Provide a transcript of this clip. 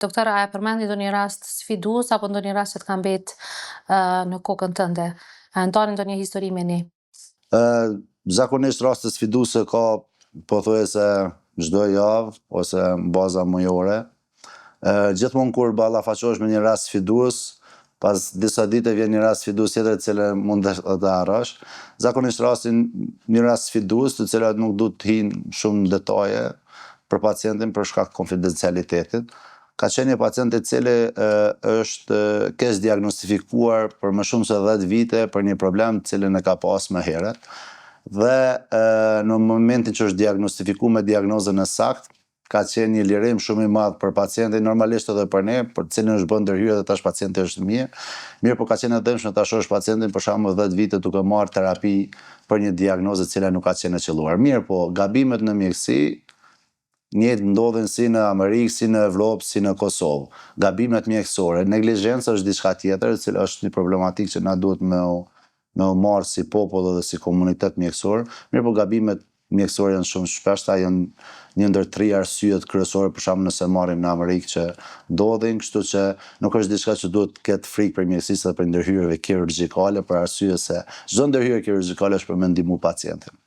Doktor, a e përmendi ndonjë rast sfidues apo ndonjë rast që të ka mbet në kokën tënde? A ndani ndonjë histori me ne? Zakonisht raste sfiduese ka pothuajse çdo javë ose në baza mujore. Gjithmonë kur ballafaqohesh me një rast sfidues, pas disa ditëve vjen një rast sfidues tjetër të cilën mund të harrosh. Zakonisht një rast sfidues të cilat nuk du të hinë shumë në detaje për pacientin për shkak të konfidencialitetit. Ka qenë një pacient i cili është keq diagnostifikuar për më shumë se 10 vite për një problem të cilin e ka pas më herët. Dhe në momentin që është diagnostifikuar me diagnozën e saktë, ka qenë një lirim shumë i madh për pacientin, normalisht edhe për ne, për të cilin është bën ndërhyrje dhe tash pacienti është mirë. Mirë, po ka qenë e dëmshme ta shohësh pacientin për shembull 10 vite duke marrë terapi për një diagnozë e cila nuk ka qenë e qelluar. Mirë, po gabimet në mjekësi njëjtë ndodhin si në Amerikë, si në Evropë, si në Kosovë. Gabimet mjekësore, neglizhenca është diçka tjetër, e cila është një problematikë që na duhet me u marrë si popull dhe si komunitet mjekësor. Mirë, po gabimet mjekësore janë shumë shpeshta, janë një ndër 3 arsyet kryesore për shembull nëse marrim në Amerikë që ndodhin, kështu që nuk është diçka që duhet të ketë frikë për mjekësisë dhe për ndërhyrjeve kirurgjikale, për arsye se çdo ndërhyrje kirurgjikale është për me ndihmu pacientin.